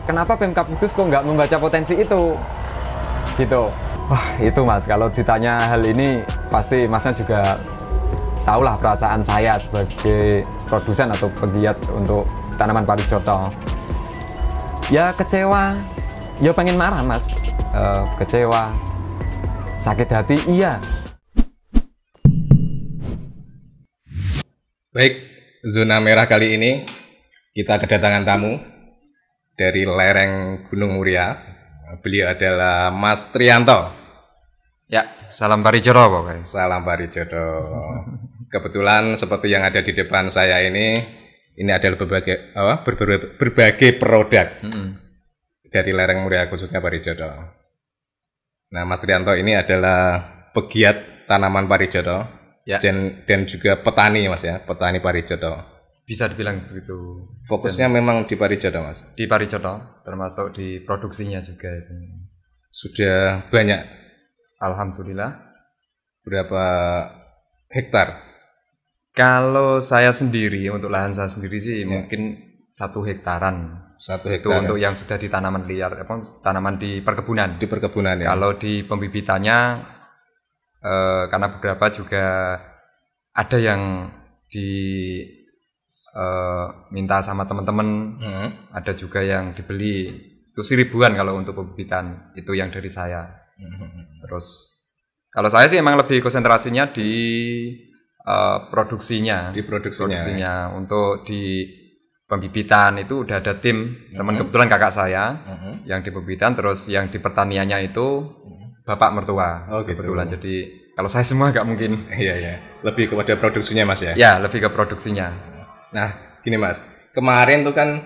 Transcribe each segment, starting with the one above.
kenapa Pemkab Kudus kok nggak membaca potensi itu gitu. Wah itu Mas, kalau ditanya hal ini pasti Masnya juga tahulah perasaan saya sebagai produsen atau pegiat untuk tanaman parijoto. Ya kecewa, ya pengen marah Mas, kecewa, sakit hati, iya. Baik, zona merah kali ini kita kedatangan tamu dari lereng Gunung Muria. Beliau adalah Mas Trianto. Ya, salam parijoto pokoknya. Salam parijoto. Kebetulan seperti yang ada di depan saya ini adalah berbagai produk dari lereng Muria khususnya parijoto. Nah, Mas Trianto ini adalah pegiat tanaman parijoto ya. Dan juga petani Mas ya, petani parijoto. Bisa dibilang begitu. Fokusnya memang di parijoto Mas? Di parijoto, termasuk di produksinya juga. Sudah banyak? Alhamdulillah. Berapa hektar? Kalau saya sendiri, untuk lahan saya sendiri sih mungkin 1 hektaran. 1 hektar. Itu untuk yang sudah di tanaman liar, tanaman di perkebunan. Di perkebunan ya. Kalau di pembibitannya, karena beberapa juga ada yang minta sama teman-teman, ada juga yang dibeli. Itu 1000-an kalau untuk pembibitan, itu yang dari saya. Terus kalau saya sih emang lebih konsentrasinya di produksinya. Di produksinya. Ya. Untuk di pembibitan itu udah ada tim teman kebetulan kakak saya yang di pembibitan, terus yang di pertaniannya itu bapak mertua. Oh, gitu. Kebetulan. Jadi kalau saya semua nggak mungkin. Iya. Lebih kepada produksinya Mas ya. Ya, lebih ke produksinya. Nah, gini Mas. Kemarin tuh kan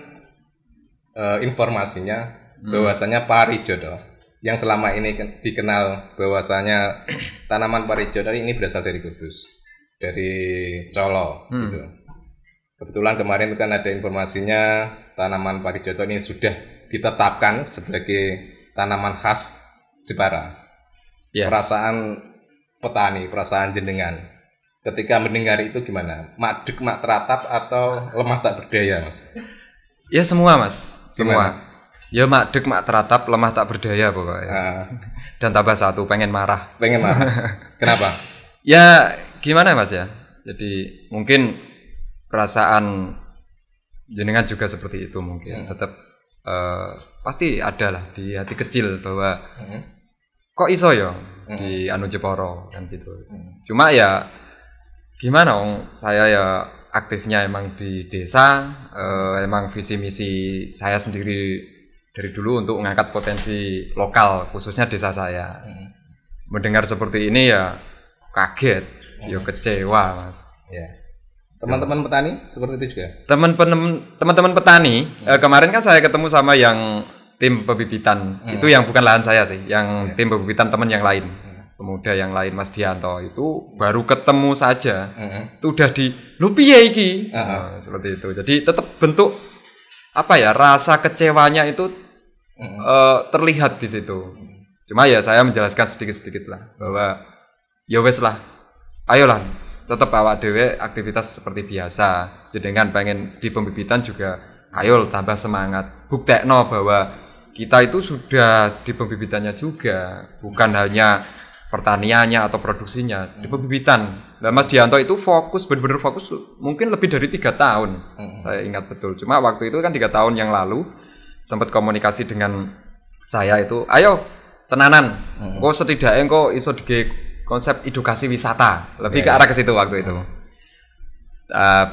informasinya bahwasanya parijoto yang selama ini dikenal bahwasanya tanaman parijoto ini berasal dari Kudus, dari Colo gitu. Kebetulan kemarin itu kan ada informasinya tanaman parijoto ini sudah ditetapkan sebagai tanaman khas Jepara. Yeah. Perasaan petani, perasaan jenengan ketika mendengar itu gimana? Madeg mak teratap atau lemah tak berdaya Mas? Ya semua Mas, semua. Ya madeg mak teratap, lemah tak berdaya pokoknya. Dan tambah 1, pengen marah. Pengen marah. Kenapa? Ya gimana Mas ya? Jadi mungkin perasaan jenengan juga seperti itu mungkin. Tetap pasti ada lah di hati kecil bahwa kok iso ya di anu Jepara kan gitu. Cuma ya gimana saya ya aktifnya emang di desa, emang visi misi saya sendiri dari dulu untuk mengangkat potensi lokal khususnya desa saya. Mendengar seperti ini ya kaget, ya kecewa Mas. Ya. Teman-teman petani seperti itu juga? Teman-teman petani, kemarin kan saya ketemu sama yang tim pembibitan, itu yang bukan lahan saya sih, yang tim pembibitan teman yang lain, pemuda yang lain Mas Dianto, itu baru ketemu saja, itu udah di lupi ya iki, seperti itu. Jadi tetap bentuk apa ya, rasa kecewanya itu terlihat di situ. Cuma ya saya menjelaskan sedikit-sedikit lah bahwa ya wes lah, ayolah tetap awak dewe aktivitas seperti biasa. Jenengan pengen di pembibitan juga, ayo tambah semangat. Buktekno bahwa kita itu sudah di pembibitannya juga, bukan hanya pertaniannya atau produksinya, di pembibitan. Nah, Mas Dianto itu fokus, benar-benar fokus mungkin lebih dari 3 tahun. Saya ingat betul. Cuma waktu itu kan 3 tahun yang lalu sempat komunikasi dengan saya itu, ayo tenanan, kok setidaknya kok iso di konsep edukasi wisata, lebih ke arah ke situ waktu itu.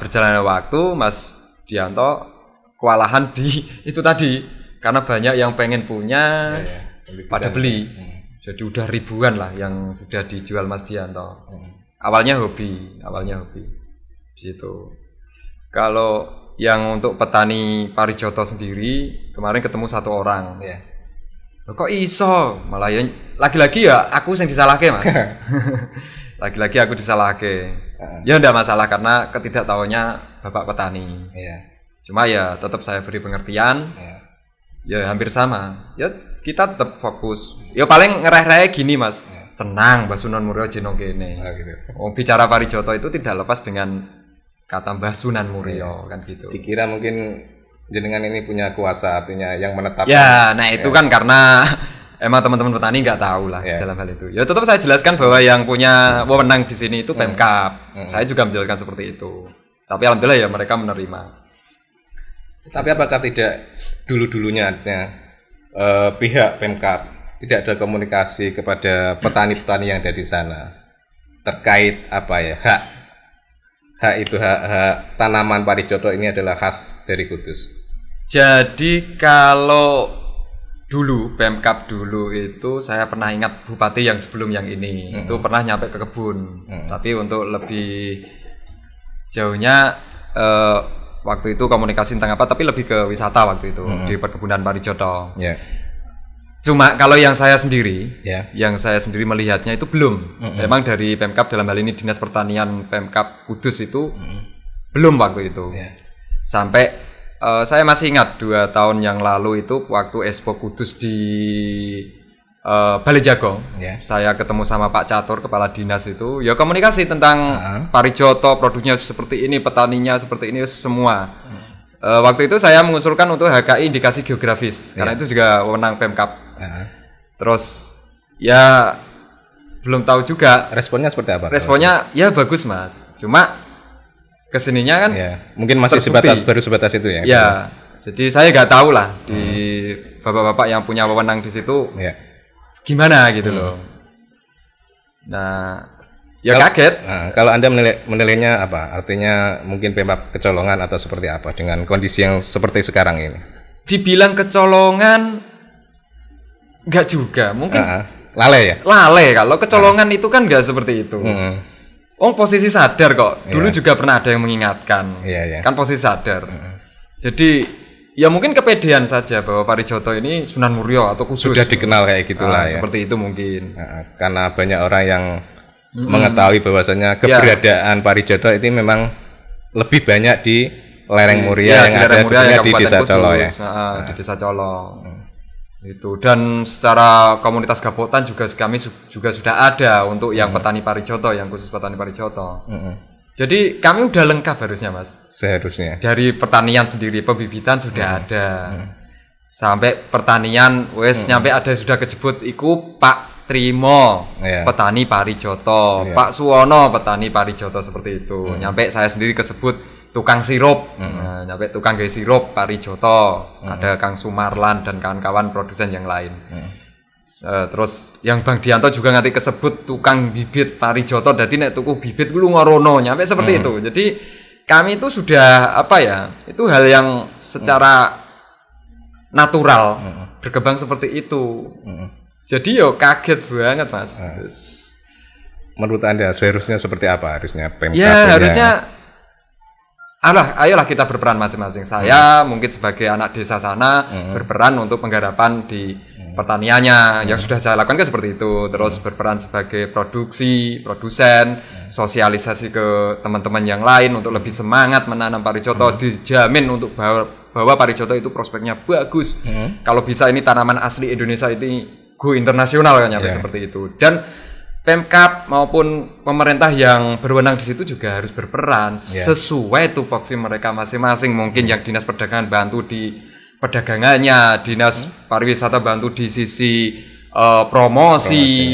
Berjalannya waktu, Mas Dianto kewalahan di itu tadi, karena banyak yang pengen punya, pada beli. Jadi udah ribuan lah yang sudah dijual Mas Dianto. Awalnya hobi di situ. Kalau yang untuk petani parijoto sendiri, kemarin ketemu 1 orang. Kok iso? Malah ya lagi-lagi ya aku yang disalahke Mas. Lagi-lagi aku disalahke. Ya enggak masalah karena ketidaktahuannya Bapak petani. Cuma ya tetap saya beri pengertian. Ya hampir sama. Ya kita tetap fokus. Ya paling ngereh-reh gini Mas. Tenang, Mbah Sunan Muria jenong kene. Gitu. Bicara parijoto itu tidak lepas dengan kata Mbah Sunan Muria kan gitu. Dikira mungkin jenengan ini punya kuasa, artinya yang menetapkan. Ya, nah itu kan karena emang teman-teman petani nggak tahu lah dalam hal itu. Ya tetap saya jelaskan bahwa yang punya wewenang di sini itu Pemkab. Saya juga menjelaskan seperti itu. Tapi alhamdulillah ya mereka menerima. Tapi apakah tidak dulu-dulunya artinya pihak Pemkab tidak ada komunikasi kepada petani-petani yang ada di sana terkait apa ya hak tanaman parijoto ini adalah khas dari Kudus. Jadi kalau dulu Pemkab dulu itu saya pernah ingat bupati yang sebelum yang ini itu pernah nyampe ke kebun. Tapi untuk lebih jauhnya waktu itu komunikasi tentang apa, tapi lebih ke wisata waktu itu di perkebunan parijoto. Cuma kalau yang saya sendiri melihatnya itu belum. Memang dari Pemkab dalam hal ini Dinas Pertanian Pemkab Kudus itu belum waktu itu. Sampai saya masih ingat 2 tahun yang lalu itu waktu Expo Kudus di Balai Jagong. Saya ketemu sama Pak Catur, kepala dinas itu. Ya komunikasi tentang parijoto, produknya seperti ini, petaninya seperti ini, semua. Waktu itu saya mengusulkan untuk HKI indikasi geografis karena itu juga wewenang Pemkab. Terus ya belum tahu juga responnya seperti apa. Responnya ya bagus Mas, cuma kesininya kan mungkin masih baru sebatas itu ya. Ya, jadi saya nggak tahu lah di bapak-bapak yang punya wewenang di situ gimana gitu loh. Nah, ya kaget. Kalau Anda menilainya apa? Artinya mungkin Pemkab kecolongan atau seperti apa dengan kondisi yang seperti sekarang ini? Dibilang kecolongan enggak juga, mungkin lalai ya? Lalai, kalau kecolongan itu kan enggak seperti itu. Posisi sadar kok. Dulu juga pernah ada yang mengingatkan. Kan posisi sadar. Jadi ya mungkin kepedean saja bahwa parijoto ini Sunan Muria atau khusus. Sudah dikenal kayak gitulah ya. Seperti itu mungkin. Karena banyak orang yang mengetahui bahwasanya keberadaan parijoto itu memang lebih banyak di lereng Muria yang ada di Desa Colo ya. Di Desa Colo. Itu, dan secara komunitas Gapotan juga kami juga sudah ada untuk yang petani parijoto, yang khusus petani parijoto. Jadi kami udah lengkap harusnya Mas. Seharusnya. Dari pertanian sendiri, pembibitan sudah ada. Sampai pertanian nyampe ada sudah kejebut iku Pak Trimo, petani parijoto, Pak Suwono petani parijoto seperti itu. Nyampe saya sendiri kesebut tukang sirup, nyampe tukang gaya sirup parijoto, ada Kang Sumarlan dan kawan-kawan produsen yang lain. Terus yang Bang Dianto juga nanti kesebut tukang bibit parijoto, jadi nek tuku bibit lu ngorono, nyampe seperti itu. Jadi kami itu sudah apa ya? Itu hal yang secara natural berkembang seperti itu. Jadi yo kaget banget Mas. Menurut Anda seharusnya seperti apa harusnya Pemkab? Ya harusnya ayolah kita berperan masing-masing. Saya mungkin sebagai anak desa sana berperan untuk penggarapan di pertaniannya. Yang sudah saya lakukan kan seperti itu. Terus berperan sebagai produsen, sosialisasi ke teman-teman yang lain untuk lebih semangat menanam parijoto. Dijamin untuk bahwa parijoto itu prospeknya bagus. Kalau bisa ini tanaman asli Indonesia ini go internasional kan nyampe seperti itu. Dan Pemkab maupun pemerintah yang berwenang di situ juga harus berperan sesuai tupoksi mereka masing-masing. Mungkin yang dinas perdagangan bantu di perdagangannya, dinas pariwisata bantu di sisi promosi,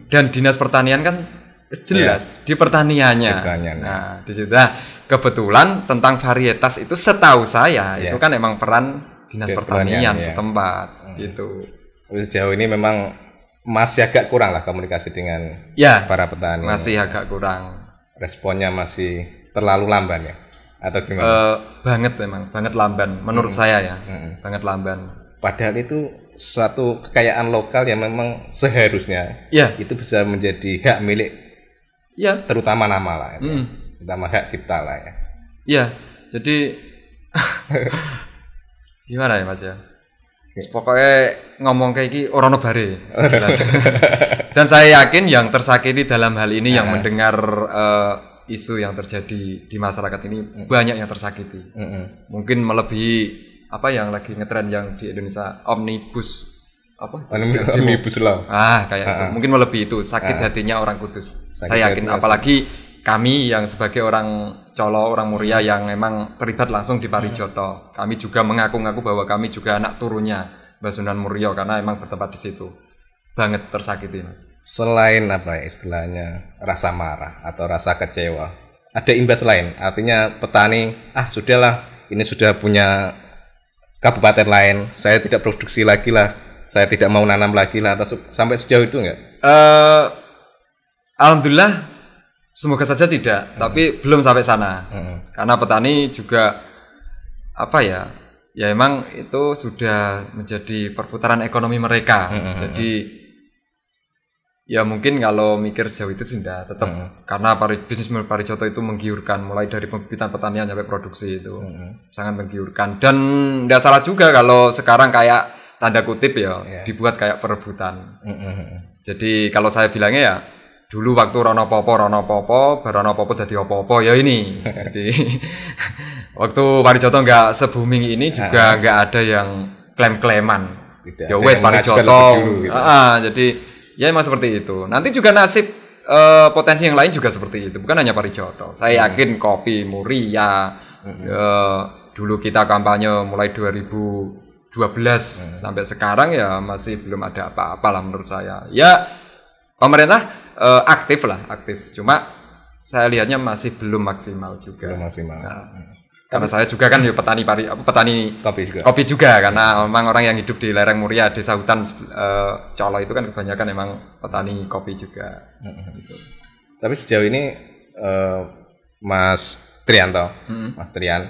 dan dinas pertanian kan jelas di pertaniannya. Nah, di situ kebetulan tentang varietas itu setahu saya itu kan emang peran dinas pertanian setempat gitu. Sejauh ini memang masih agak kurang lah komunikasi dengan para petani. Masih agak kurang. Responnya masih terlalu lamban ya? Atau gimana? Banget lamban menurut saya ya. Banget lamban. Padahal itu suatu kekayaan lokal yang memang seharusnya itu bisa menjadi hak milik terutama nama lah ya. Terutama hak cipta lah ya. Iya, jadi gimana ya Mas ya? Pokoknya ngomong kayak gini orang bare dan saya yakin yang tersakiti dalam hal ini yang mendengar isu yang terjadi di masyarakat ini banyak yang tersakiti. Mungkin melebihi apa yang lagi ngetren yang di Indonesia omnibus omnibus law. Kayak itu mungkin melebihi itu sakit hatinya orang Kudus. Saya yakin apalagi kami yang sebagai orang Colo, orang Muria yang memang terlibat langsung di Parijoto, kami juga mengaku-ngaku bahwa kami juga anak turunnya Mbah Sunan Muria karena emang bertempat di situ. Banget tersakiti, Mas. Selain apa ya istilahnya rasa marah atau rasa kecewa, ada imbas lain. Artinya petani, sudahlah, ini sudah punya kabupaten lain, saya tidak produksi lagi lah, saya tidak mau nanam lagi lah, atau sampai sejauh itu enggak? Alhamdulillah semoga saja tidak, tapi belum sampai sana. Karena petani juga apa ya emang itu sudah menjadi perputaran ekonomi mereka. Jadi ya mungkin kalau mikir sejauh itu sudah tetap karena bisnis Parijoto itu menggiurkan, mulai dari pembibitan pertanian sampai produksi itu sangat menggiurkan. Dan tidak salah juga kalau sekarang kayak tanda kutip dibuat kayak perebutan. Jadi kalau saya bilangnya ya dulu waktu Rono Popo, Barono Popo jadi opo-opo ya ini. Jadi waktu Parijoto nggak se-booming ini juga nggak ada yang klaim-klaiman. Ya wes Parijoto. Gitu. Jadi ya emang seperti itu. Nanti juga nasib potensi yang lain juga seperti itu. Bukan hanya Parijoto. Saya yakin kopi Muria. Dulu kita kampanye mulai 2012 sampai sekarang ya masih belum ada apa-apa lah menurut saya. Ya pemerintah aktif. Cuma saya lihatnya masih belum maksimal juga. Belum maksimal. Karena saya juga kan petani kopi juga karena memang orang yang hidup di lereng Muria, desa hutan Colo itu kan kebanyakan memang petani kopi juga. Gitu. Tapi sejauh ini Mas Trianto, Mas Trian,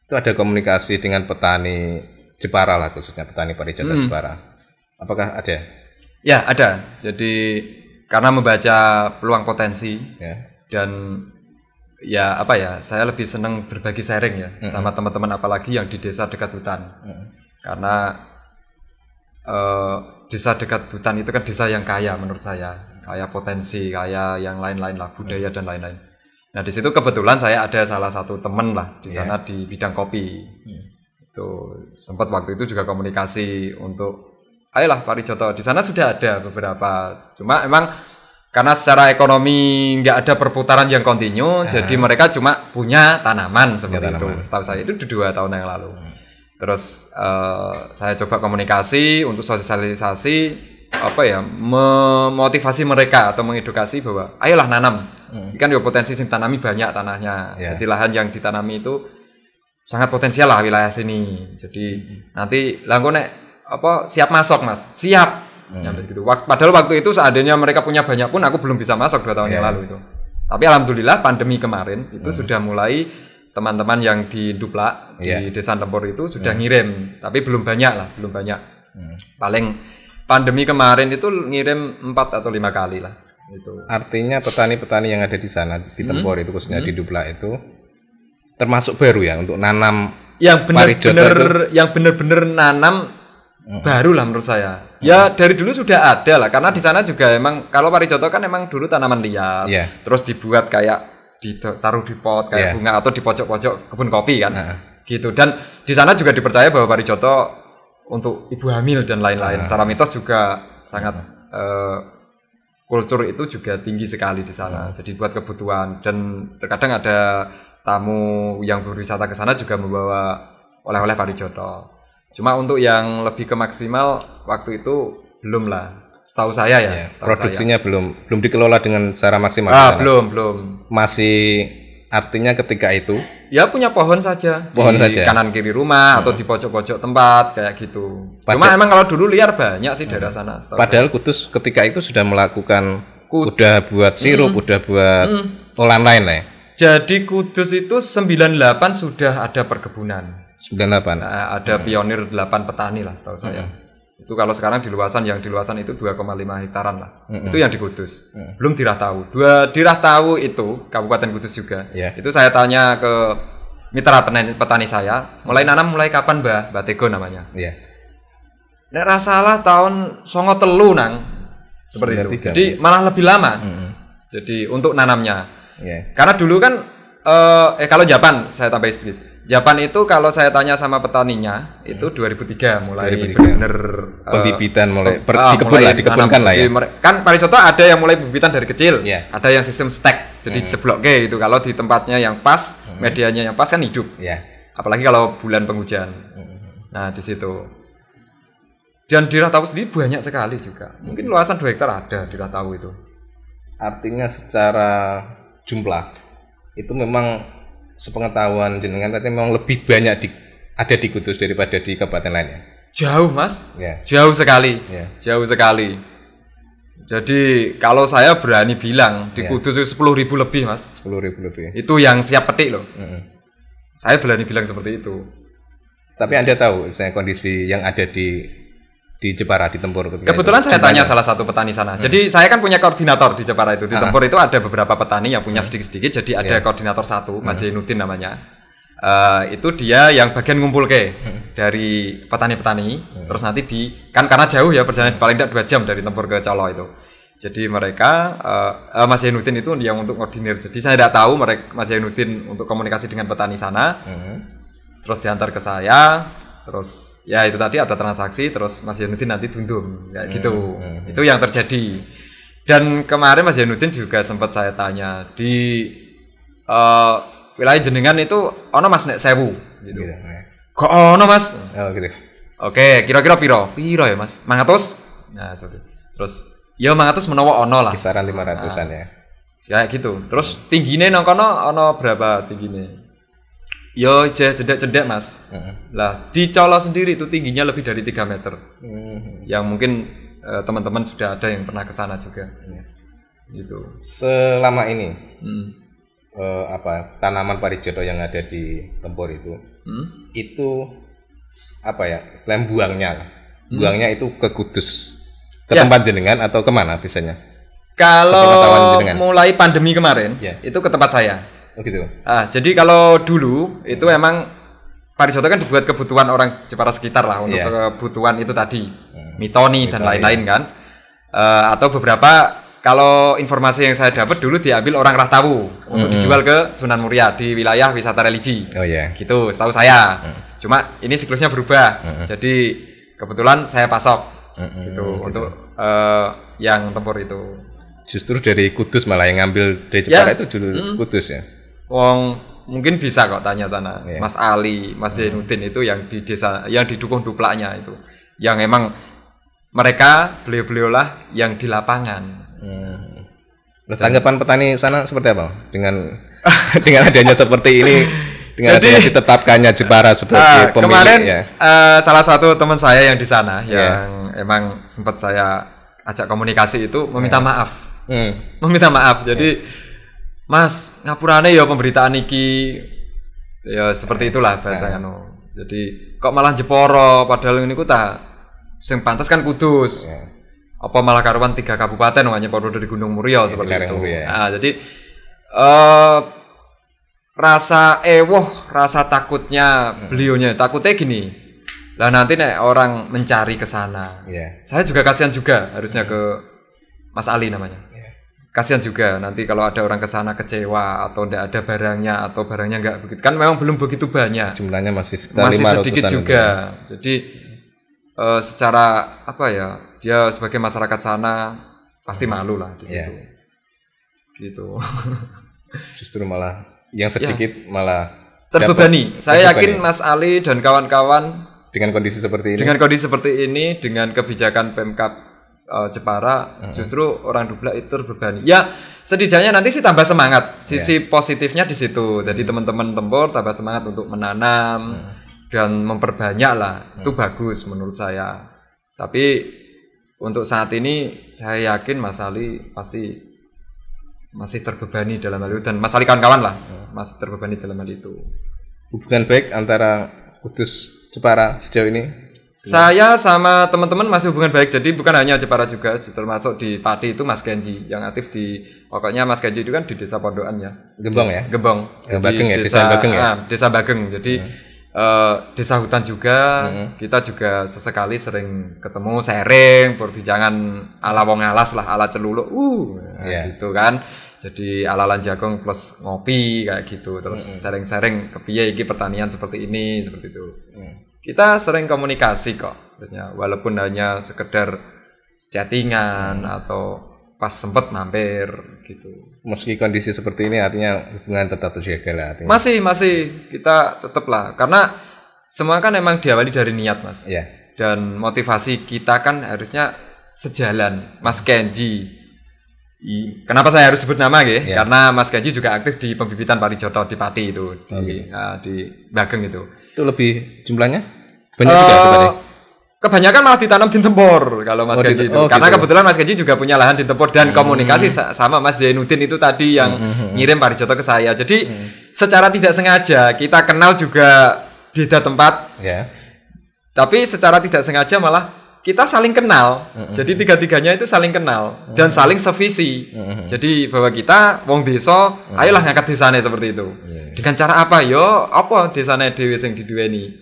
itu ada komunikasi dengan petani Jepara lah, khususnya petani Parijoto Jepara. Apakah ada? Ya ada. Jadi karena membaca peluang potensi dan ya saya lebih senang berbagi sharing ya sama teman-teman apalagi yang di desa dekat hutan. Karena desa dekat hutan itu kan desa yang kaya menurut saya, kaya potensi, kaya yang lain-lain lah, budaya dan lain-lain. Nah di situ kebetulan saya ada salah satu teman lah di sana di bidang kopi. Itu sempat waktu itu juga komunikasi untuk ayolah Parijoto, di sana sudah ada beberapa, cuma emang karena secara ekonomi nggak ada perputaran yang kontinu, jadi mereka cuma punya tanaman seperti itu. Setahu saya itu 2 tahun yang lalu. Terus saya coba komunikasi untuk sosialisasi memotivasi mereka atau mengedukasi bahwa ayolah nanam. Ini kan potensi sing tanami banyak tanahnya. Jadi lahan yang ditanami itu sangat potensial lah wilayah sini. Jadi nanti langkone siap masuk Mas, siap gitu. Padahal waktu itu seandainya mereka punya banyak pun aku belum bisa masuk 2 tahun yang lalu itu. Tapi alhamdulillah pandemi kemarin itu sudah mulai teman-teman yang di Duplak di Desa Tempur itu sudah ngirim, tapi belum banyak. Paling pandemi kemarin itu ngirim 4 atau 5 kali lah. Itu. Artinya petani-petani yang ada di sana di Tempur itu khususnya di Duplak itu termasuk baru ya untuk nanam yang benar-benar nanam baru lah menurut saya. Ya dari dulu sudah ada lah karena di sana juga emang kalau Parijoto kan emang dulu tanaman liar. Terus dibuat kayak ditaruh di pot kayak bunga atau di pojok-pojok kebun kopi kan. Gitu. Dan di sana juga dipercaya bahwa Parijoto untuk ibu hamil dan lain-lain. Secara mitos juga sangat kultur itu juga tinggi sekali di sana. Jadi buat kebutuhan dan terkadang ada tamu yang berwisata ke sana juga membawa oleh-oleh Parijoto. Cuma untuk yang lebih ke maksimal waktu itu belum lah, setahu saya ya. Produksinya belum dikelola dengan secara maksimal. Belum. Masih artinya ketika itu ya punya pohon saja di kanan kiri rumah atau di pojok-pojok tempat kayak gitu. Cuma emang kalau dulu liar banyak sih daerah sana. Padahal Kudus ketika itu sudah melakukan udah buat sirup, udah buat olahan lain ya. Jadi Kudus itu 98 sudah ada perkebunan. 98. Ada pionir 8 petani lah setahu saya. Itu kalau sekarang di luasan itu 2,5 hektaran lah. Itu yang di Kudus. Belum di Rahtau. Di Rahtau itu Kabupaten Kudus juga. Itu saya tanya ke mitra petani saya, mulai nanam mulai kapan Mbah Tego namanya. Nek rasalah tahun 93 nang. Seperti itu. Jadi malah lebih lama. Jadi untuk nanamnya. Karena dulu kan kalau Japan saya tambahin sedikit. Japan itu kalau saya tanya sama petaninya itu 2003 mulai benar-benar pembibitan mulai mulai dikebunkan lah ya. Kan paricoto ada yang mulai pembibitan dari kecil, Yeah. ada yang sistem stack, jadi seblok gitu. Kalau di tempatnya yang pas, medianya yang pas kan hidup. Yeah. Apalagi kalau bulan penghujan. Nah di situ. Dan di Ratau sendiri banyak sekali juga. Mungkin luasan 2 hektar ada di Ratau itu. Artinya secara jumlah itu memang sepengetahuan jenengan tadi memang lebih banyak ada di Kudus daripada di kabupaten lainnya. Jauh mas, Yeah. jauh sekali, Yeah. jauh sekali. Jadi kalau saya berani bilang di Kudus itu 10.000 lebih mas. 10.000 lebih. Itu yang siap petik loh. Saya berani bilang seperti itu. Tapi Anda tahu misalnya kondisi yang ada di Jepara, di Tempur. Kebetulan saya tanya salah satu petani sana. Jadi saya kan punya koordinator di Jepara itu. Di Tempur itu ada beberapa petani yang punya sedikit-sedikit. Jadi ada koordinator satu, Mas Zainuddin namanya. Itu dia yang bagian ngumpul dari petani-petani. Terus nanti kan karena jauh ya perjalanan paling tidak 2 jam dari Tempur ke Colo itu. Jadi mereka Mas Zainuddin itu yang untuk koordinir. Jadi saya tidak tahu Mas Zainuddin untuk komunikasi dengan petani sana. Terus diantar ke saya. Terus ya itu tadi ada transaksi, terus Mas Zainuddin nanti dundum kayak gitu. Itu yang terjadi. Dan kemarin Mas Zainuddin juga sempat saya tanya di wilayah jenengan itu ono Mas nek 1000 gitu. Kok ono Mas? Oh gitu. Oke, kira-kira piro ya Mas? 500? Nah, seperti. Terus ya 500 menawa ono lah. Kisaran 500-an ya. Kayak gitu. Terus tinggine nang kono ono berapa tinggine? Yo cedek-cedek Mas. Lah di Colo sendiri itu tingginya lebih dari 3 meter. Yang mungkin teman-teman sudah ada yang pernah ke sana juga. Gitu. Selama ini tanaman parijoto yang ada di Tempur itu apa ya? Selain buangnya itu ke Kudus, ke tempat jenengan atau kemana biasanya? Kalau mulai pandemi kemarin itu ke tempat saya. Gitu. Jadi kalau dulu itu emang parijoto kan dibuat kebutuhan orang Jepara sekitar lah untuk kebutuhan itu tadi mitoni dan lain-lain kan. Atau beberapa kalau informasi yang saya dapat dulu diambil orang Rahtawu untuk dijual ke Sunan Muria di wilayah wisata religi. Oh iya. Gitu, setahu saya. Cuma ini siklusnya berubah. Jadi kebetulan saya pasok gitu untuk yang Tempur itu. Justru dari Kudus malah yang ngambil dari Jepara itu dulu Kudus ya. Wong mungkin bisa kok tanya sana. Mas Ali, Mas Zainuddin itu yang di desa yang didukung duplaknya itu. Yang emang mereka beliau-beliau lah yang di lapangan. Tanggapan petani sana seperti apa dengan adanya seperti ini, dengan adanya ditetapkannya Jepara sebagai pemilik kemarin salah satu teman saya yang di sana yang emang sempat saya ajak komunikasi itu meminta maaf. Meminta maaf. Jadi Mas, ngapurane ya pemberitaan iki ya seperti itulah bahasa anu. Jadi kok malah Jepara padahal niku ta sing pantas kan Kudus. Apa malah karuan 3 kabupaten hanya baru dari Gunung Muria seperti itu. Jadi rasa takutnya beliaunya, takutnya gini. Lah nanti nek orang mencari ke sana. Saya juga kasihan juga harusnya ke Mas Ali namanya. Kasihan juga nanti kalau ada orang ke sana kecewa atau tidak ada barangnya atau barangnya nggak begitu kan memang belum begitu banyak jumlahnya masih sekitar sedikit juga itu. Jadi secara apa ya dia sebagai masyarakat sana pasti malu lah di situ gitu. Justru malah yang sedikit malah terbebani. Saya yakin Mas Ali dan kawan-kawan dengan kondisi seperti ini dengan kebijakan Pemkab Jepara justru orang Dublak itu terbebani. Ya setidaknya nanti sih tambah semangat. Sisi positifnya di situ. Jadi teman-teman Tempur tambah semangat untuk menanam dan memperbanyak lah. Itu bagus menurut saya. Tapi untuk saat ini saya yakin Mas Ali pasti masih terbebani dalam hal itu dan Mas Ali kawan-kawan lah masih terbebani dalam hal itu. Hubungan baik antara Kudus Jepara sejauh ini? Saya sama teman-teman masih hubungan baik, jadi bukan hanya Jepara juga, termasuk di Pati itu Mas Genji yang aktif di, pokoknya Mas Genji itu kan di desa Pondokan ya. Gembong ya? Gembong. Bageng ya, desa Bageng ya? Desa Bageng, jadi desa hutan juga, kita juga sesekali sering ketemu, sharing, perbincangan ala wong alas lah, ala celuluk, gitu kan. Jadi ala-ala jagung plus ngopi kayak gitu, terus sharing-sharing kepiye iki pertanian seperti ini, seperti itu. Kita sering komunikasi kok. prosesnya. Walaupun hanya sekedar chattingan atau pas sempet mampir gitu. Meski kondisi seperti ini artinya hubungan tetap terjaga lah artinya. Masih kita tetap lah, karena semua kan emang diawali dari niat, Mas. Iya. Dan motivasi kita kan harusnya sejalan. Mas Kenji, kenapa saya harus sebut nama ya? Karena Mas Kenji juga aktif di pembibitan parijoto di Pati itu, di Bageng itu. Itu lebih jumlahnya banyak juga berarti? Kebanyakan malah ditanam di Tempur kalau Mas Kenji itu. Karena gitu. Kebetulan Mas Kenji juga punya lahan di Tempur dan komunikasi sama Mas Zainuddin itu tadi yang ngirim parijoto ke saya. Jadi secara tidak sengaja kita kenal juga beda tempat. Tapi secara tidak sengaja malah kita saling kenal. Jadi tiga-tiganya itu saling kenal dan saling sevisi. Jadi bahwa kita wong desa, ayolah ngangkat desane seperti itu. Dengan cara apa? Yo, apa desane dhewe sing diduweni.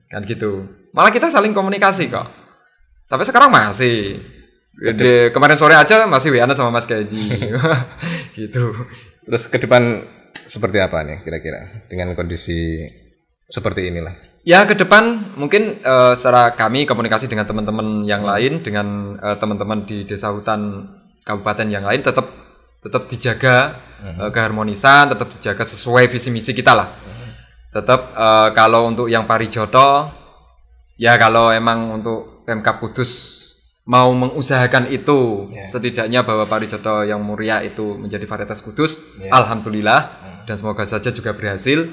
Kan gitu. Malah kita saling komunikasi kok. Sampai sekarang masih. Kemarin sore aja masih WA sama Mas Kenji. Gitu. Terus ke depan seperti apa nih kira-kira dengan kondisi seperti inilah? Ya ke depan mungkin secara kami komunikasi dengan teman-teman yang lain, dengan teman-teman di desa hutan kabupaten yang lain tetap dijaga keharmonisan, tetap dijaga sesuai visi misi kita lah. Tetap kalau untuk yang parijoto, ya kalau emang untuk Pemkab Kudus mau mengusahakan itu, setidaknya bahwa parijoto yang muria itu menjadi varietas Kudus, alhamdulillah, dan semoga saja juga berhasil.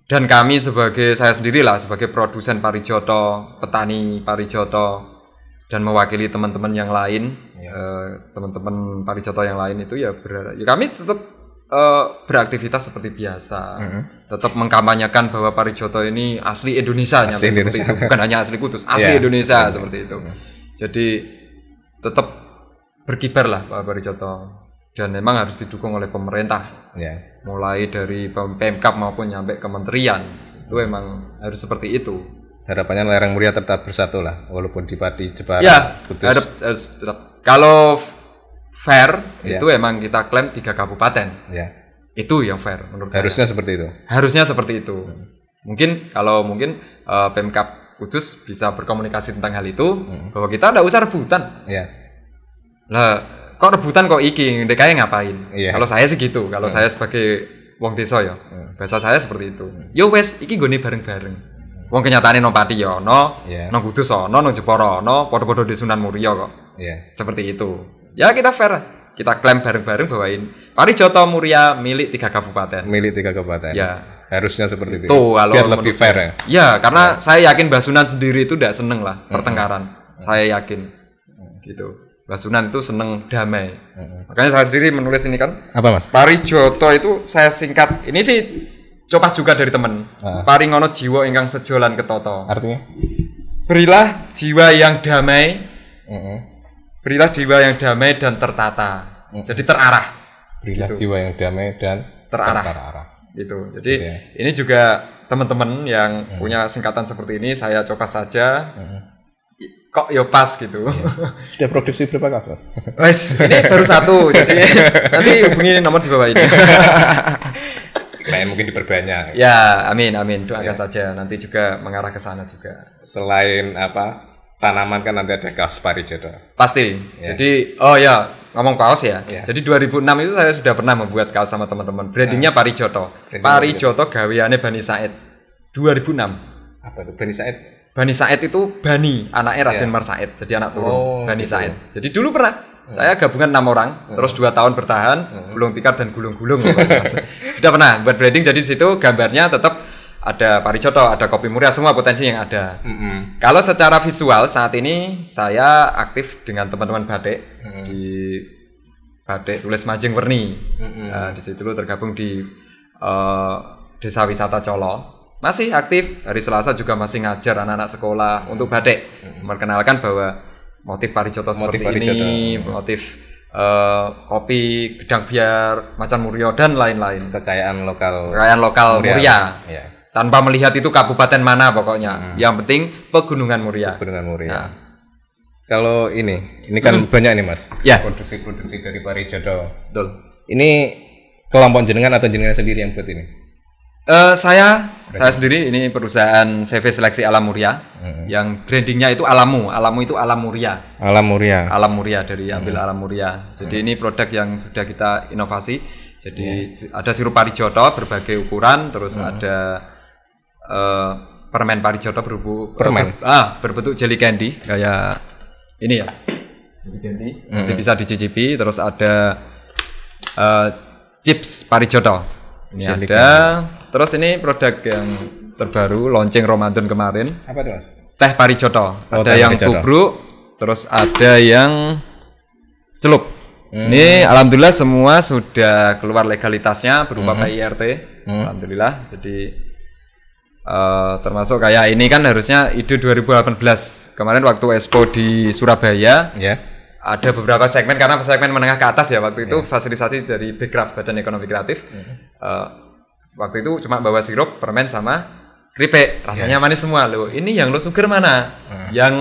Dan kami saya sendiri lah sebagai produsen parijoto, petani parijoto, dan mewakili teman-teman yang lain, teman-teman parijoto yang lain itu ya kami tetap beraktivitas seperti biasa, tetap mengkampanyekan bahwa parijoto ini asli Indonesia, seperti itu, bukan hanya asli Kudus, asli Indonesia seperti itu. Jadi tetap berkibar lah Pak parijoto. Dan memang harus didukung oleh pemerintah, mulai dari Pemkab maupun sampai kementerian, itu memang harus seperti itu. Harapannya Lereng Muria tetap bersatu lah, walaupun di Pati, Jepara, Kudus. Harus tetap. Kalau fair itu emang kita klaim 3 kabupaten, itu yang fair menurut harusnya saya. Seperti itu. Harusnya seperti itu. Mungkin Pemkab Kudus bisa berkomunikasi tentang hal itu, bahwa kita tidak usah rebutan. Lah. Kok rebutan kok iki, DKI ngapain? Kalau saya sih gitu, kalau saya sebagai wong desa ya, bahasa saya seperti itu. Yo wes, iki gone bareng-bareng. Wong kenyataane nang Pati ya ono, nang Kudus ono, nang Jepara ono, padha-padha di Sunan Muria kok. Seperti itu. Ya kita fair, kita klaim bareng-bareng bahwa ini parijoto Muria milik 3 kabupaten. Milik 3 kabupaten. Ya. Harusnya seperti itu. Kalau biar lebih fair ya. Ya, karena saya yakin Mbah Sunan sendiri itu tidak seneng lah pertengkaran. Saya yakin. Gitu. Mbah Sunan itu seneng damai. Makanya saya sendiri menulis ini kan. Apa Mas? Parijoto itu saya singkat. Ini sih copas juga dari teman. Paringono jiwa ingkang sejolan ketoto. Artinya? Berilah jiwa yang damai. Berilah jiwa yang damai dan tertata. Jadi terarah. Berilah gitu. Jiwa yang damai dan terarah. Gitu. Jadi ini juga teman-teman yang punya singkatan seperti ini saya copas saja. Kok yo pas gitu. Sudah produksi berapa kaos, Mas? Wes, ini baru 1. Jadi nanti hubungi nomor di bawah ini. Nah, mungkin diperbanyak. Ya, amin. Doakan saja nanti juga mengarah ke sana juga. Selain tanaman kan nanti ada kaos parijoto. Pasti. Jadi ngomong kaos ya. Jadi 2006 itu saya sudah pernah membuat kaos sama teman-teman. Brandingnya parijoto. Parijoto gaweane Bani Said. 2006. Apa itu Bani Said? Bani Said itu Bani, anaknya Raden Mar Said, jadi anak turun Bani gitu. Said. Jadi dulu pernah saya gabungan 6 orang, terus 2 tahun bertahan, gulung tikar dan gulung-gulung. Sudah pernah buat branding, jadi di situ gambarnya tetap ada parijoto, ada kopi muria, semua potensi yang ada. Kalau secara visual saat ini saya aktif dengan teman-teman Batik di Batik Tulis Majeng Werni. Di situ tergabung di Desa Wisata Colo. Masih aktif, hari Selasa juga masih ngajar anak-anak sekolah untuk batik, memperkenalkan bahwa motif parijoto seperti ini, motif kopi, gedang biar, macan muria dan lain-lain. Kekayaan lokal Muria. Tanpa melihat itu kabupaten mana pokoknya. Yang penting pegunungan Muria. Nah. Kalau ini kan banyak nih Mas. Produksi dari parijoto. Betul. Ini kelompok jenengan atau jenengan sendiri yang buat ini? Saya sendiri ini perusahaan CV Seleksi Alam Muria yang brandingnya itu Alamu itu Alam Muria. Alam Muria dari ambil Alam Muria. Jadi ini produk yang sudah kita inovasi. Jadi ada sirup parijoto berbagai ukuran, terus ada permen parijoto berbentuk jelly candy kayak ini ya, jelly candy. Jadi bisa dicicipi. Terus ada chips parijoto. Ini jelly ada. Candy. Terus ini produk yang terbaru launching Ramadan kemarin. Apa itu, Mas? Teh parijoto. Ada yang tubruk, terus ada yang celup. Ini alhamdulillah semua sudah keluar legalitasnya berupa PIRT. Alhamdulillah. Jadi termasuk kayak ini kan harusnya IDO 2018. Kemarin waktu Expo di Surabaya. Ada beberapa segmen karena segmen menengah ke atas ya waktu itu fasilitasi dari Bekraf Badan Ekonomi Kreatif. Waktu itu cuma bawa sirup, permen sama keripik, rasanya manis semua loh. Ini yang low sugar mana? Yang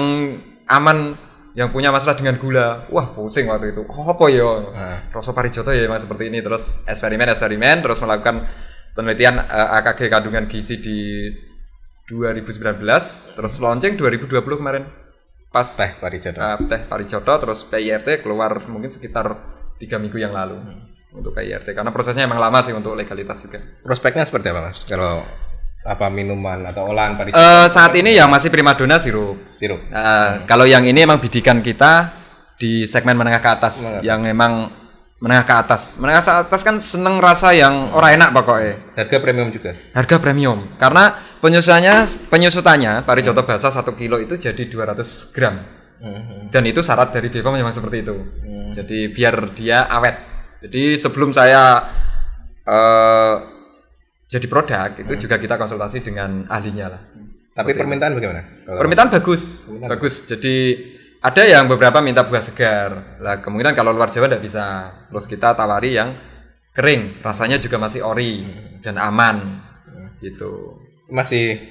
aman, yang punya masalah dengan gula. Wah pusing waktu itu. Oh apa ya? Rasa parijoto ya memang seperti ini. Terus eksperimen, terus melakukan penelitian AKG kandungan gizi di 2019, terus launching 2020 kemarin. Pas teh parijoto, terus PIRT keluar mungkin sekitar 3 minggu yang lalu. Untuk PIRT karena prosesnya emang lama sih untuk legalitas juga. Prospeknya seperti apa, Mas? Kalau apa minuman atau olahan parijoto? Saat ini yang masih primadona sirup. Kalau yang ini emang bidikan kita di segmen menengah ke atas, yang memang menengah ke atas. Menengah ke atas kan seneng rasa yang ora enak pokoknya. Harga premium juga. Harga premium karena penyusutannya parijoto basah 1 kilo itu jadi 200 gram. Dan itu syarat dari BPOM memang seperti itu. Jadi biar dia awet. Jadi sebelum saya jadi produk itu juga kita konsultasi dengan ahlinya lah. Tapi permintaan bagaimana? Permintaan bagus. Jadi ada yang beberapa minta buah segar. Lah kemungkinan kalau luar Jawa tidak bisa. Terus kita tawari yang kering, rasanya juga masih ori dan aman. Gitu. Masih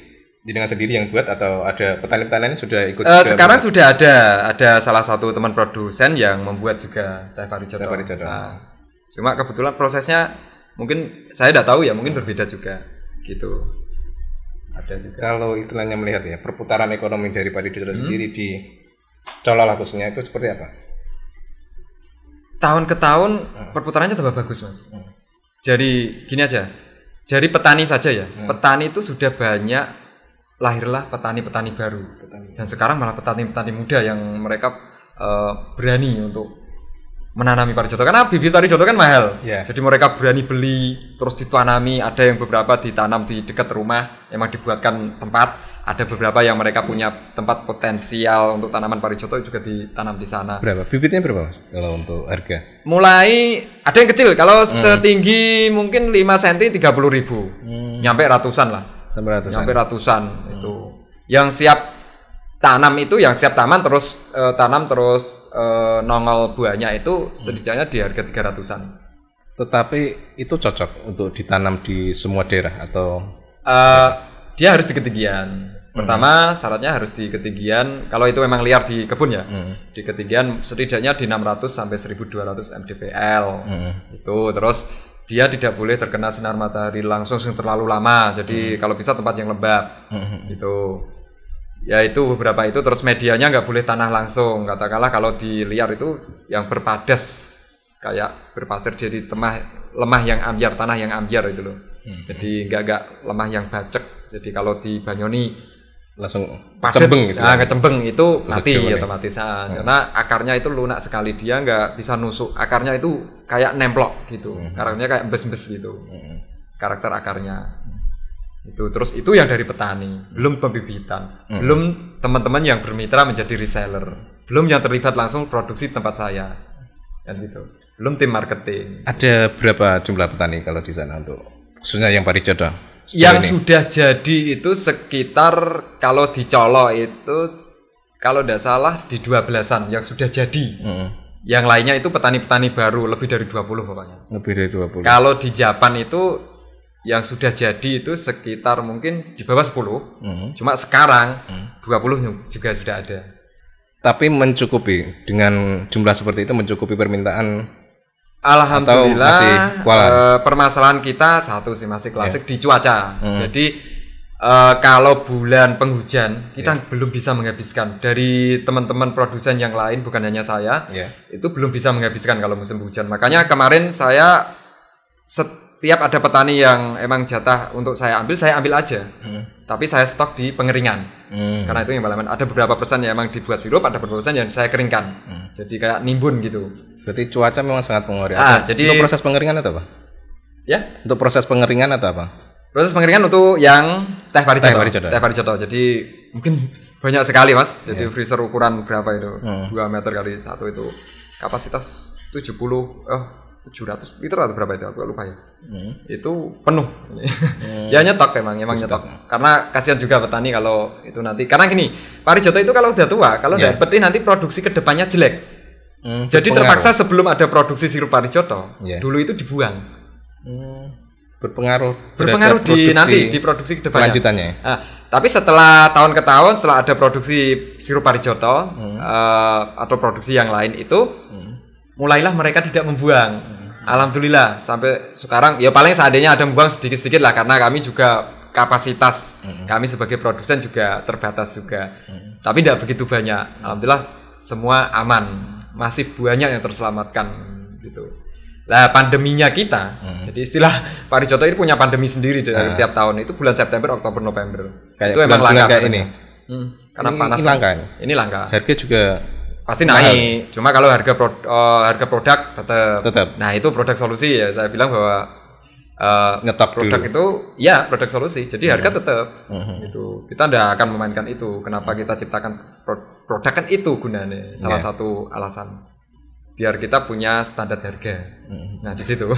jenengan sendiri yang buat atau ada petani-petani sudah ikut? Sekarang sudah ada salah satu teman produsen yang membuat juga teh parijoto. Nah, cuma kebetulan prosesnya mungkin saya tidak tahu ya, mungkin berbeda juga gitu. Ada juga. Kalau istilahnya melihat ya perputaran ekonomi dari parijoto sendiri di Colo lah khususnya itu seperti apa? Tahun ke tahun perputarannya tambah bagus, Mas. Jadi gini aja. Jadi petani saja ya. Petani itu sudah banyak, lahirlah petani-petani baru. Dan sekarang malah petani-petani muda yang mereka berani untuk menanami parijoto karena bibit parijoto kan mahal. Jadi mereka berani beli terus ditanami. Ada yang beberapa ditanam di dekat rumah, emang dibuatkan tempat. Ada beberapa yang mereka punya tempat potensial untuk tanaman parijoto juga ditanam di sana. Berapa? Bibitnya berapa, Mas? Kalau untuk harga? Mulai ada yang kecil, kalau setinggi mungkin 5 cm 30.000. Nyampe ratusan lah. Nyampe ratusan itu. Yang siap tanam itu, yang siap taman terus tanam terus nongol buahnya itu setidaknya di harga 300-an. Tetapi itu cocok untuk ditanam di semua daerah atau dia harus di ketinggian. Pertama syaratnya harus di ketinggian, kalau itu memang liar di kebun ya, di ketinggian setidaknya di 600 sampai 1200 mdpl. Itu terus dia tidak boleh terkena sinar matahari langsung yang terlalu lama. Jadi kalau bisa tempat yang lembab. Gitu. Ya itu beberapa itu, terus medianya nggak boleh tanah langsung. Katakanlah kalau di liar itu yang berpadas kayak berpasir, jadi lemah yang ambyar, tanah yang ambyar itu loh. Jadi nggak lemah yang bacek. Jadi kalau di Banyoni langsung kecembeng gitu. Kecembeng itu mati otomatis. Karena akarnya itu lunak sekali, dia nggak bisa nusuk. Akarnya itu kayak nemplok gitu. Akarnya kayak embes-embes gitu. Karakter akarnya. Itu terus itu yang dari petani, belum pembibitan, belum teman-teman yang bermitra menjadi reseller, belum yang terlibat langsung produksi tempat saya. Kan gitu. Belum tim marketing. Ada berapa jumlah petani kalau di sana untuk khususnya yang parijoto? Yang sudah jadi itu sekitar kalau di Colo itu kalau tidak salah di 12-an yang sudah jadi. Yang lainnya itu petani-petani baru, lebih dari 20 pokoknya. Lebih dari 20. Kalau di Japan itu yang sudah jadi itu sekitar mungkin di bawah 10. Cuma sekarang 20 juga sudah ada. Tapi mencukupi dengan jumlah seperti itu, mencukupi permintaan Alhamdulillah masih permasalahan kita satu sih masih klasik di cuaca. Jadi kalau bulan penghujan kita belum bisa menghabiskan. Dari teman-teman produsen yang lain bukan hanya saya, itu belum bisa menghabiskan kalau musim hujan. Makanya kemarin saya setiap ada petani yang emang jatah untuk saya ambil aja. Tapi saya stok di pengeringan. Karena itu yang paling ada beberapa persen yang emang dibuat sirup, ada beberapa persen yang saya keringkan. Jadi kayak nimbun gitu. Berarti cuaca memang sangat mempengaruhi. Jadi untuk proses pengeringan atau apa? Ya? Untuk proses pengeringan atau apa? Proses pengeringan untuk yang teh parijoto. Jadi mungkin banyak sekali mas. Jadi freezer ukuran berapa itu? 2 meter kali 1 itu kapasitas 700 liter atau berapa itu? Aku lupa ya. Itu penuh. Ya nyetok emang nyetok. Karena kasihan juga petani kalau itu nanti. Karena gini, parijoto itu kalau udah tua, kalau udah peti nanti produksi kedepannya jelek. Jadi terpaksa sebelum ada produksi sirup parijoto, dulu itu dibuang. Berpengaruh di produksi kedepannya. Lanjutannya. Tapi setelah tahun ke tahun, setelah ada produksi sirup parijoto atau produksi yang lain itu, mulailah mereka tidak membuang. Alhamdulillah sampai sekarang ya paling seadanya ada membuang sedikit-sedikit lah karena kami juga kapasitas kami sebagai produsen juga terbatas juga. Tapi tidak begitu banyak. Alhamdulillah semua aman. Masih banyak yang terselamatkan gitu. Lah pandeminya kita, jadi istilah parijoto itu punya pandemi sendiri dari tiap tahun itu bulan September, Oktober, November. Kayak itu emang langka kayak ini. Karena panas. Ini langka. Ini langka. Harga juga pasti naik. Cuma kalau harga produk tetap. Nah itu produk solusi ya. Saya bilang bahwa ngetop produk dulu. itu ya produk solusi. Jadi harga tetap. Itu kita tidak akan memainkan itu. Kenapa kita ciptakan produk kan itu gunanya salah satu alasan biar kita punya standar harga. Nah di situ.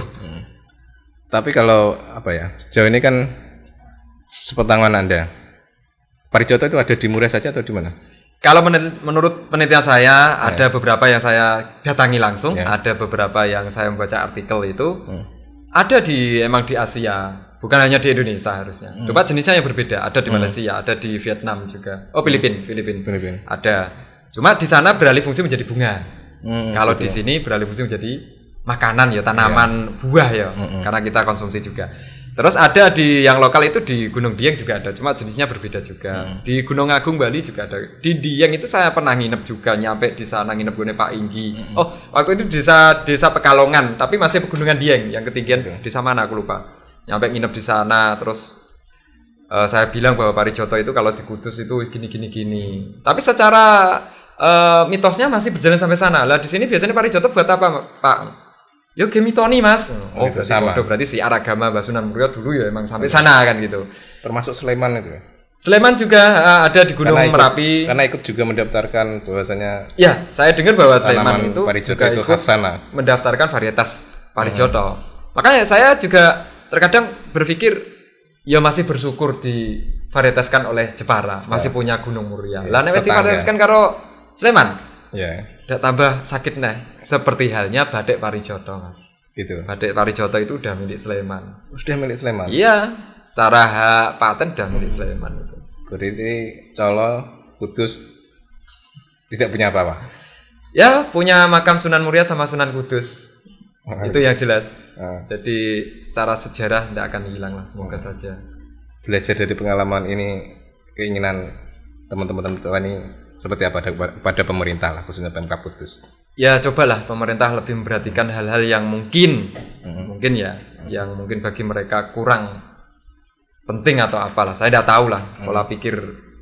Tapi kalau apa ya sejauh ini kan sepengetahuan Anda parijoto itu ada di Muria saja atau di mana? Kalau menurut penelitian saya ada beberapa yang saya datangi langsung, ada beberapa yang saya membaca artikel itu ada emang di Asia. Bukan hanya di Indonesia harusnya. Coba jenisnya yang berbeda. Ada di Malaysia, ada di Vietnam juga. Oh, Filipina. Ada. Cuma di sana beralih fungsi menjadi bunga. Kalau di sini beralih fungsi menjadi makanan ya, tanaman buah ya. Karena kita konsumsi juga. Terus ada di yang lokal itu di Gunung Dieng juga ada. Cuma jenisnya berbeda juga. Di Gunung Agung Bali juga ada. Di Dieng itu saya pernah nginep juga, nyampe di sana nginep gue Pak Inggi. Oh, waktu itu desa Pekalongan, tapi masih Pegunungan Dieng. Yang ketinggian desa mana aku lupa. Nyampe nginep di sana, terus saya bilang bahwa parijoto itu kalau di Kudus itu gini. Tapi secara mitosnya masih berjalan sampai sana. Lah di sini biasanya parijoto buat apa, Pak? Yo gemitoni mas. Oh berarti si agama Basunan Muria dulu ya emang sampai sana kan gitu. Termasuk Sleman itu. Sleman juga ada di Gunung Merapi. Karena ikut juga mendaftarkan bahwasanya. Ya, saya dengar bahwa Sleman itu juga itu ikut mendaftarkan varietas parijoto. Makanya saya juga terkadang berpikir ya masih bersyukur divarietaskan oleh Jepara, masih punya Gunung Muria. Lah nek wis divarietaskan karo Sleman. Udah tambah sakit seperti halnya badek parijoto mas. Gitu. Badek parijoto itu udah milik Sleman. Sudah milik Sleman. Iya, secara hak paten udah milik Sleman itu. Berarti Colo Kudus tidak punya apa-apa. Ya, punya makam Sunan Muria sama Sunan Kudus. Itu yang jelas. Jadi secara sejarah tidak akan hilang lah, semoga saja. Belajar dari pengalaman ini, keinginan teman-teman ini seperti apa pada pemerintah lah, khususnya Pemkab Kudus. Ya cobalah pemerintah lebih memperhatikan hal-hal yang mungkin yang mungkin bagi mereka kurang penting atau apalah. Saya tidak tahu lah pola pikir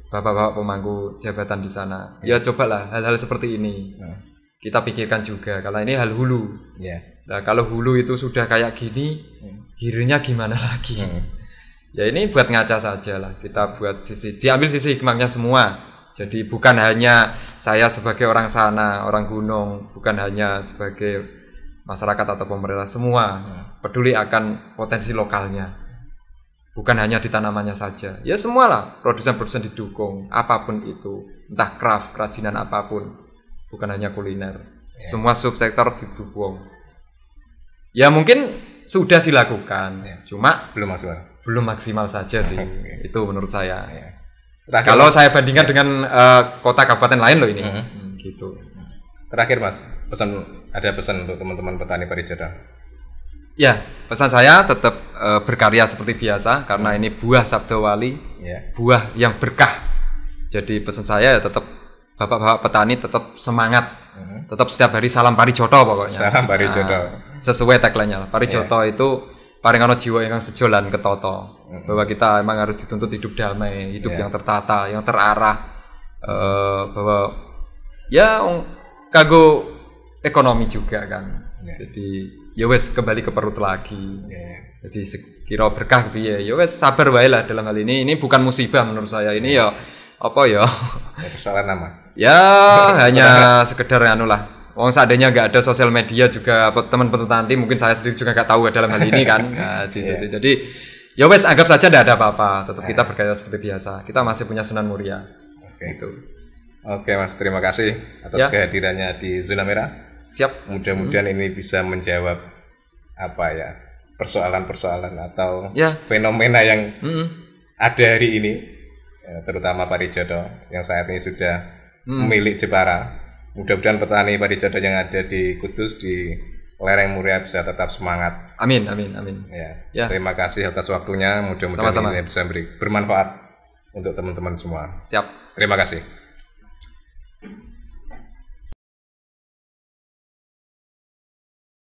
bapak-bapak pemangku jabatan di sana. Ya cobalah hal-hal seperti ini. Kita pikirkan juga kalau ini hal hulu. Nah kalau hulu itu sudah kayak gini, hilirnya gimana lagi? Ya ini buat ngaca saja lah. Kita buat diambil sisi hikmahnya semua. Jadi bukan hanya saya sebagai orang sana, orang gunung, bukan hanya sebagai masyarakat atau pemerintah, semua peduli akan potensi lokalnya. Bukan hanya di tanamannya saja. Ya semualah, produsen-produsen didukung, apapun itu, entah craft, kerajinan apapun, bukan hanya kuliner. Semua subsektor didukung. Ya mungkin sudah dilakukan, cuma belum maksimal saja sih. Itu menurut saya. Kalau saya bandingkan dengan kota kabupaten lain loh ini, gitu. Terakhir Mas, ada pesan untuk teman-teman petani parijodo. Ya, pesan saya tetap berkarya seperti biasa karena ini buah Sabda Wali, buah yang berkah. Jadi pesan saya ya tetap bapak-bapak petani tetap semangat, tetap setiap hari salam parijodo pokoknya. Salam parijodo. Sesuai tagline-nya lah. Parijodo itu paling ana jiwa yang sejolan ketoto. Bahwa kita emang harus dituntut hidup damai, hidup yang tertata, yang terarah. Bahwa ya kanggo ekonomi juga kan. Jadi ya wes kembali ke perut lagi. Jadi sekira berkah piye ya wes sabar wae lah dalam hal ini. Ini bukan musibah menurut saya. Ini ya apa ya? Persoalan nama. Ya hanya sekedar anu lah. Wong seandainya nggak ada sosial media juga teman petani mungkin saya sendiri juga nggak tahu dalam hal ini kan. Nah, jadi ya wes anggap saja tidak ada apa-apa. Tetap kita berkarya seperti biasa. Kita masih punya Sunan Muria. Gitu. Oke Mas, terima kasih atas kehadirannya di Zona Merah. Siap. Mudah-mudahan ini bisa menjawab apa ya persoalan-persoalan atau fenomena yang ada hari ini, terutama parijodo yang saat ini sudah milik Jepara. Mudah-mudahan petani parijodo yang ada di Kudus di lereng Muria bisa tetap semangat. Amin. Ya. Terima kasih atas waktunya. Mudah-mudahan ini bisa bermanfaat untuk teman-teman semua. Siap. Terima kasih.